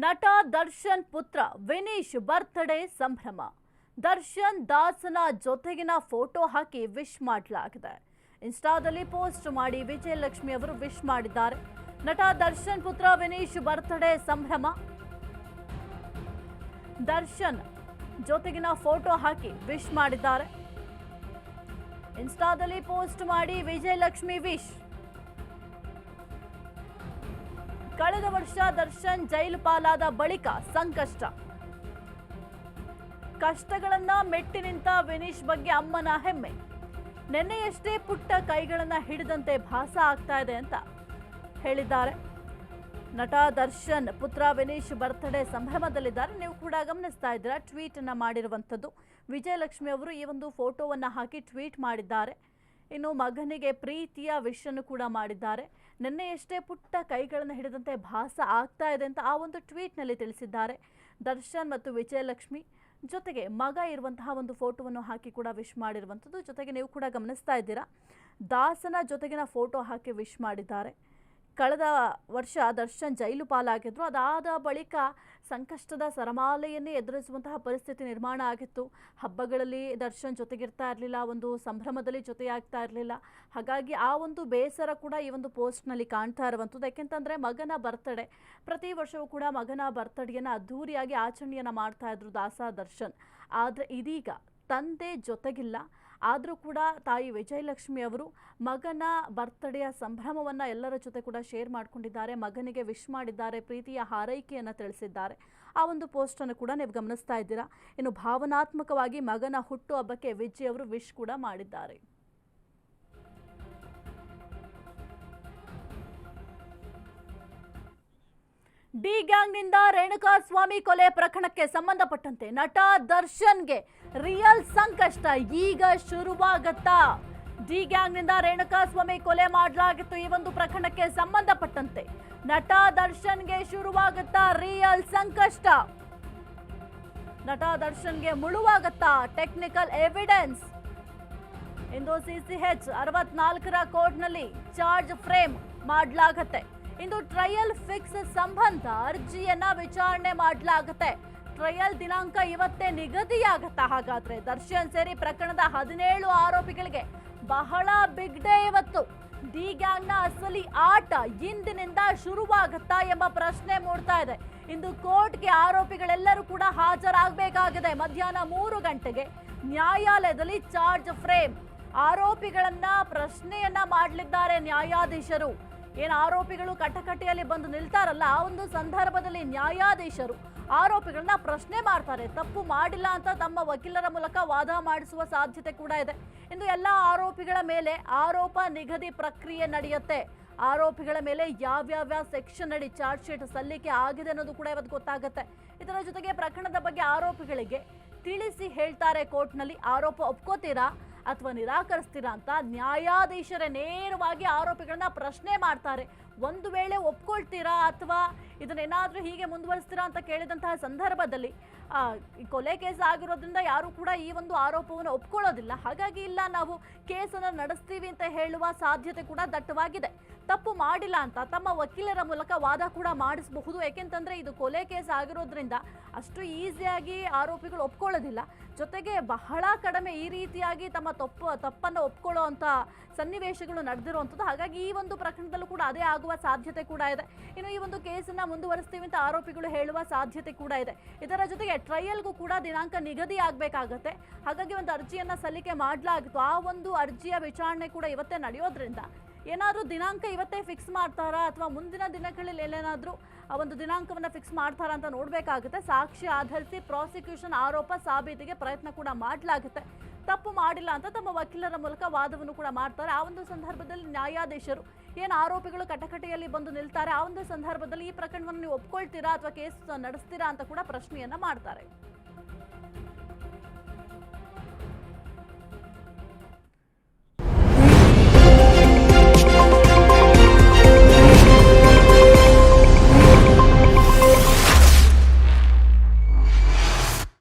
ನಟ ದರ್ಶನ್ ಪುತ್ರ ವಿನೀಶ್ ಬರ್ತ್ಡೇ ಸಂಭ್ರಮ. ದರ್ಶನ್ ದಾಸನ ಜೊತೆಗಿನ ಫೋಟೋ ಹಾಕಿ ವಿಶ್ ಮಾಡಲಾಗಿದೆ. ಇನ್ಸ್ಟಾದಲ್ಲಿ ಪೋಸ್ಟ್ ಮಾಡಿ ವಿಜಯಲಕ್ಷ್ಮಿ ಅವರು ವಿಶ್ ಮಾಡಿದ್ದಾರೆ. ನಟ ದರ್ಶನ್ ಪುತ್ರ ವಿನೀಶ್ ಬರ್ತ್ಡೇ ಸಂಭ್ರಮ. ದರ್ಶನ್ ಜೊತೆಗಿನ ಫೋಟೋ ಹಾಕಿ ವಿಶ್ ಮಾಡಿದ್ದಾರೆ. ಇನ್ಸ್ಟಾದಲ್ಲಿ ಪೋಸ್ಟ್ ಮಾಡಿ ವಿಜಯಲಕ್ಷ್ಮಿ ವಿಶ್. ಕಳೆದ ವರ್ಷ ದರ್ಶನ್ ಜೈಲು ಪಾಲಾದ ಬಳಿಕ ಸಂಕಷ್ಟ. ಕಷ್ಟಗಳನ್ನ ಮೆಟ್ಟಿ ನಿಂತ ವಿನೀಶ್ ಬಗ್ಗೆ ಅಮ್ಮನ ಹೆಮ್ಮೆ. ನಿನ್ನೆಯಷ್ಟೇ ಪುಟ್ಟ ಕೈಗಳನ್ನ ಹಿಡಿದಂತೆ ಭಾಸ ಆಗ್ತಾ ಇದೆ ಅಂತ ಹೇಳಿದ್ದಾರೆ. ನಟ ದರ್ಶನ್ ಪುತ್ರ ವಿನೀಶ್ ಬರ್ತ್ಡೇ ಸಂಭ್ರಮದಲ್ಲಿದ್ದಾರೆ. ನೀವು ಕೂಡ ಗಮನಿಸ್ತಾ ಇದ್ದೀರಾ, ಟ್ವೀಟ್ ಅನ್ನ ಮಾಡಿರುವಂಥದ್ದು. ವಿಜಯಲಕ್ಷ್ಮಿ ಅವರು ಈ ಒಂದು ಫೋಟೋವನ್ನ ಹಾಕಿ ಟ್ವೀಟ್ ಮಾಡಿದ್ದಾರೆ. ಇನ್ನು ಮಗನಿಗೆ ಪ್ರೀತಿಯ ವಿಶ್ ಅನ್ನು ಕೂಡ ಮಾಡಿದ್ದಾರೆ. ನಿನ್ನೆಯಷ್ಟೇ ಪುಟ್ಟ ಕೈಗಳನ್ನು ಹಿಡಿದಂತೆ ಭಾಸ ಆಗ್ತಾ ಇದೆ ಅಂತ ಆ ಒಂದು ಟ್ವೀಟ್ನಲ್ಲಿ ತಿಳಿಸಿದ್ದಾರೆ. ದರ್ಶನ್ ಮತ್ತು ವಿಜಯಲಕ್ಷ್ಮಿ ಜೊತೆಗೆ ಮಗ ಇರುವಂತಹ ಒಂದು ಫೋಟೋವನ್ನು ಹಾಕಿ ಕೂಡ ವಿಶ್ ಮಾಡಿರುವಂಥದ್ದು. ಜೊತೆಗೆ ನೀವು ಕೂಡ ಗಮನಿಸ್ತಾ ಇದ್ದೀರಾ, ದಾಸನ ಜೊತೆಗಿನ ಫೋಟೋ ಹಾಕಿ ವಿಶ್ ಮಾಡಿದ್ದಾರೆ. ಕಳೆದ ವರ್ಷ ದರ್ಶನ್ ಜೈಲು ಪಾಲಾಗಿದ್ರು. ಅದಾದ ಬಳಿಕ ಸಂಕಷ್ಟದ ಸರಮಾಲೆಯನ್ನೇ ಎದುರಿಸುವಂತಹ ಪರಿಸ್ಥಿತಿ ನಿರ್ಮಾಣ ಆಗಿತ್ತು. ಹಬ್ಬಗಳಲ್ಲಿ ದರ್ಶನ್ ಜೊತೆಗಿರ್ತಾ ಇರಲಿಲ್ಲ, ಒಂದು ಸಂಭ್ರಮದಲ್ಲಿ ಜೊತೆಯಾಗ್ತಾ ಇರಲಿಲ್ಲ. ಹಾಗಾಗಿ ಆ ಒಂದು ಬೇಸರ ಕೂಡ ಈ ಒಂದು ಪೋಸ್ಟ್ನಲ್ಲಿ ಕಾಣ್ತಾ ಇರುವಂಥದ್ದು. ಯಾಕೆಂತಂದರೆ ಮಗನ ಬರ್ತ್ಡೇ, ಪ್ರತಿ ವರ್ಷವೂ ಕೂಡ ಮಗನ ಬರ್ತ್ಡೇಯನ್ನು ಅದ್ಧೂರಿಯಾಗಿ ಆಚರಣೆಯನ್ನು ಮಾಡ್ತಾ ಇದ್ರು ದಾಸ ದರ್ಶನ್. ಆದರೆ ಇದೀಗ ತಂದೆ ಜೊತೆಗಿಲ್ಲ. ಆದರೂ ಕೂಡ ತಾಯಿ ವಿಜಯಲಕ್ಷ್ಮಿ ಅವರು ಮಗನ ಬರ್ತ್ಡೇಯ ಸಂಭ್ರಮವನ್ನು ಎಲ್ಲರ ಜೊತೆ ಕೂಡ ಶೇರ್ ಮಾಡಿಕೊಂಡಿದ್ದಾರೆ. ಮಗನಿಗೆ ವಿಶ್ ಮಾಡಿದ್ದಾರೆ, ಪ್ರೀತಿಯ ಹಾರೈಕೆಯನ್ನು ತಿಳಿಸಿದ್ದಾರೆ. ಆ ಒಂದು ಪೋಸ್ಟನ್ನು ಕೂಡ ನೀವು ಗಮನಿಸ್ತಾ ಇದ್ದೀರಾ. ಇನ್ನು ಭಾವನಾತ್ಮಕವಾಗಿ ಮಗನ ಹುಟ್ಟುಹಬ್ಬಕ್ಕೆ ವಿಜಯ್ ಅವರು ವಿಶ್ ಕೂಡ ಮಾಡಿದ್ದಾರೆ. ಡಿ ಗ್ಯಾಂಗ್ನಿಂದ ರೇಣುಕಾಸ್ವಾಮಿ ಕೊಲೆ ಪ್ರಕರಣಕ್ಕೆ ಸಂಬಂಧಪಟ್ಟಂತೆ ನಟ ದರ್ಶನ್ಗೆ ರಿಯಲ್ ಸಂಕಷ್ಟ ಈಗ ಶುರುವಾಗತ್ತಾ? ಡಿ ಗ್ಯಾಂಗ್ನಿಂದ ರೇಣುಕಾಸ್ವಾಮಿ ಕೊಲೆ ಮಾಡಲಾಗಿತ್ತು. ಈ ಒಂದು ಪ್ರಕರಣಕ್ಕೆ ಸಂಬಂಧಪಟ್ಟಂತೆ ನಟ ದರ್ಶನ್ಗೆ ಶುರುವಾಗತ್ತಾ ರಿಯಲ್ ಸಂಕಷ್ಟ? ನಟ ದರ್ಶನ್ಗೆ ಮುಳುವಾಗತ್ತಾ ಟೆಕ್ನಿಕಲ್ ಎವಿಡೆನ್ಸ್? ಇಂದು ಸಿಸಿಎಚ್ 64ರ ಕೋರ್ಟ್ನಲ್ಲಿ ಚಾರ್ಜ್ ಫ್ರೇಮ್ ಮಾಡಲಾಗತ್ತೆ. ಇಂದು ಟ್ರಯಲ್ ಫಿಕ್ಸ್ ಸಂಬಂಧ ಅರ್ಜಿಯನ್ನ ವಿಚಾರಣೆ ಮಾಡಲಾಗುತ್ತೆ. ಟ್ರಯಲ್ ದಿನಾಂಕ ಇವತ್ತೇ ನಿಗದಿಯಾಗತ್ತಾ? ಹಾಗಾದ್ರೆ ದರ್ಶನ್ ಸೇರಿ ಪ್ರಕರಣದ 17 ಆರೋಪಿಗಳಿಗೆ ಬಹಳ ಬಿಗ್ ಡೇ ಇವತ್ತು. ಡಿ ಗ್ಯಾಂಗ್ನ ಅಸಲಿ ಆಟ ಇಂದಿನಿಂದ ಶುರುವಾಗತ್ತಾ ಎಂಬ ಪ್ರಶ್ನೆ ಮೂಡ್ತಾ ಇದೆ. ಇಂದು ಕೋರ್ಟ್ಗೆ ಆರೋಪಿಗಳೆಲ್ಲರೂ ಕೂಡ ಹಾಜರಾಗಬೇಕಾಗಿದೆ. ಮಧ್ಯಾಹ್ನ 3 ಗಂಟೆಗೆ ನ್ಯಾಯಾಲಯದಲ್ಲಿ ಚಾರ್ಜ್ ಫ್ರೇಮ್. ಆರೋಪಿಗಳನ್ನ ಪ್ರಶ್ನೆಯನ್ನ ಮಾಡಲಿದ್ದಾರೆ ನ್ಯಾಯಾಧೀಶರು. ಏನು ಆರೋಪಿಗಳು ಕಟಕಟೆಯಲ್ಲಿ ಬಂದು ನಿಲ್ತಾರಲ್ಲ, ಆ ಒಂದು ಸಂದರ್ಭದಲ್ಲಿ ನ್ಯಾಯಾಧೀಶರು ಆರೋಪಿಗಳನ್ನ ಪ್ರಶ್ನೆ ಮಾಡ್ತಾರೆ. ತಪ್ಪು ಮಾಡಿಲ್ಲ ಅಂತ ತಮ್ಮ ವಕೀಲರ ಮೂಲಕ ವಾದ ಮಾಡಿಸುವ ಸಾಧ್ಯತೆ ಕೂಡ ಇದೆ. ಇಂದು ಎಲ್ಲ ಆರೋಪಿಗಳ ಮೇಲೆ ಆರೋಪ ನಿಗದಿ ಪ್ರಕ್ರಿಯೆ ನಡೆಯುತ್ತೆ. ಆರೋಪಿಗಳ ಮೇಲೆ ಯಾವ್ಯಾವ ಸೆಕ್ಷನ್ ಅಡಿ ಚಾರ್ಜ್ ಶೀಟ್ ಸಲ್ಲಿಕೆ ಆಗಿದೆ ಅನ್ನೋದು ಕೂಡ ಇವತ್ತು ಗೊತ್ತಾಗುತ್ತೆ. ಇದರ ಜೊತೆಗೆ ಪ್ರಕರಣದ ಬಗ್ಗೆ ಆರೋಪಿಗಳಿಗೆ ತಿಳಿಸಿ ಹೇಳ್ತಾರೆ ಕೋರ್ಟ್ನಲ್ಲಿ. ಆರೋಪ ಒಪ್ಕೋತೀರಾ ಅಥವಾ ನಿರಾಕರಿಸ್ತೀರಾ ಅಂತ ನ್ಯಾಯಾಧೀಶರೇ ನೇರವಾಗಿ ಆರೋಪಿಗಳನ್ನ ಪ್ರಶ್ನೆ ಮಾಡ್ತಾರೆ. ಒಂದು ವೇಳೆ ಒಪ್ಕೊಳ್ತೀರಾ ಅಥವಾ ಇದನ್ನೇನಾದ್ರೂ ಹೀಗೆ ಮುಂದುವರಿಸ್ತೀರಾ ಅಂತ ಕೇಳಿದಂತಹ ಸಂದರ್ಭದಲ್ಲಿ ಕೊಲೆ ಕೇಸ್ ಆಗಿರೋದ್ರಿಂದ ಯಾರು ಕೂಡ ಈ ಒಂದು ಆರೋಪವನ್ನು ಒಪ್ಕೊಳ್ಳೋದಿಲ್ಲ. ಹಾಗಾಗಿ ಇಲ್ಲ, ನಾವು ಕೇಸನ್ನು ನಡೆಸ್ತೀವಿ ಅಂತ ಹೇಳುವ ಸಾಧ್ಯತೆ ಕೂಡ ದಟ್ಟವಾಗಿದೆ. ತಪ್ಪು ಮಾಡಿಲ್ಲ ಅಂತ ತಮ್ಮ ವಕೀಲರ ಮೂಲಕ ವಾದ ಕೂಡ ಮಾಡಿಸಬಹುದು. ಏಕೆಂತಂದ್ರೆ ಇದು ಕೊಲೆ ಕೇಸ್ ಆಗಿರೋದ್ರಿಂದ ಅಷ್ಟು ಈಸಿಯಾಗಿ ಆರೋಪಿಗಳು ಒಪ್ಕೊಳ್ಳೋದಿಲ್ಲ. ಜೊತೆಗೆ ಬಹಳ ಕಡಿಮೆ ಈ ರೀತಿಯಾಗಿ ತಮ್ಮ ತಪ್ಪನ್ನು ಒಪ್ಕೊಳ್ಳೋ ಅಂತ ಸನ್ನಿವೇಶಗಳು ನಡೆದಿರುವಂಥದ್ದು. ಹಾಗಾಗಿ ಈ ಒಂದು ಪ್ರಕರಣದಲ್ಲೂ ಕೂಡ ಅದೇ ಆಗುವ ಸಾಧ್ಯತೆ ಕೂಡ ಇದೆ. ಇನ್ನು ಈ ಒಂದು ಕೇಸನ್ನ ಮುಂದುವರಿಸ್ತೀವಿ ಅಂತ ಆರೋಪಿಗಳು ಹೇಳುವ ಸಾಧ್ಯತೆ ಕೂಡ ಇದೆ. ಇದರ ಜೊತೆಗೆ ಟ್ರಯಲ್ಗೂ ಕೂಡ ದಿನಾಂಕ ನಿಗದಿ ಆಗಬೇಕಾಗತ್ತೆ. ಹಾಗಾಗಿ ಒಂದು ಅರ್ಜಿಯನ್ನ ಸಲ್ಲಿಕೆ ಮಾಡಲಾಗಿತ್ತು. ಆ ಒಂದು ಅರ್ಜಿಯ ವಿಚಾರಣೆ ಕೂಡ ಇವತ್ತೇ ನಡೆಯೋದ್ರಿಂದ ಏನಾದರೂ ದಿನಾಂಕ ಇವತ್ತೇ ಫಿಕ್ಸ್ ಮಾಡ್ತಾರಾ ಅಥವಾ ಮುಂದಿನ ದಿನಗಳಲ್ಲಿ ಏನೇನಾದರೂ ಒಂದು ದಿನಾಂಕವನ್ನು ಫಿಕ್ಸ್ ಮಾಡ್ತಾರಾ ಅಂತ ನೋಡಬೇಕಾಗುತ್ತೆ. ಸಾಕ್ಷಿ ಆಧರಿಸಿ ಪ್ರಾಸಿಕ್ಯೂಷನ್ ಆರೋಪ ಸಾಬೀತಿಗೆ ಪ್ರಯತ್ನ ಕೂಡ ಮಾಡಲಾಗುತ್ತೆ. ತಪ್ಪು ಮಾಡಿಲ್ಲ ಅಂತ ತಮ್ಮ ವಕೀಲರ ಮೂಲಕ ವಾದವನ್ನು ಕೂಡ ಮಾಡ್ತಾರೆ. ಆ ಒಂದು ಸಂದರ್ಭದಲ್ಲಿ ನ್ಯಾಯಾಧೀಶರು ಏನು ಆರೋಪಿಗಳು ಕಟಕಟೆಯಲ್ಲಿ ಬಂದು ನಿಲ್ತಾರೆ, ಆ ಒಂದು ಸಂದರ್ಭದಲ್ಲಿ ಈ ಪ್ರಕರಣವನ್ನು ನೀವು ಒಪ್ಕೊಳ್ತೀರಾ ಅಥವಾ ಕೇಸ್ ನಡೆಸ್ತೀರಾ ಅಂತ ಕೂಡ ಪ್ರಶ್ನೆಯನ್ನ ಮಾಡ್ತಾರೆ.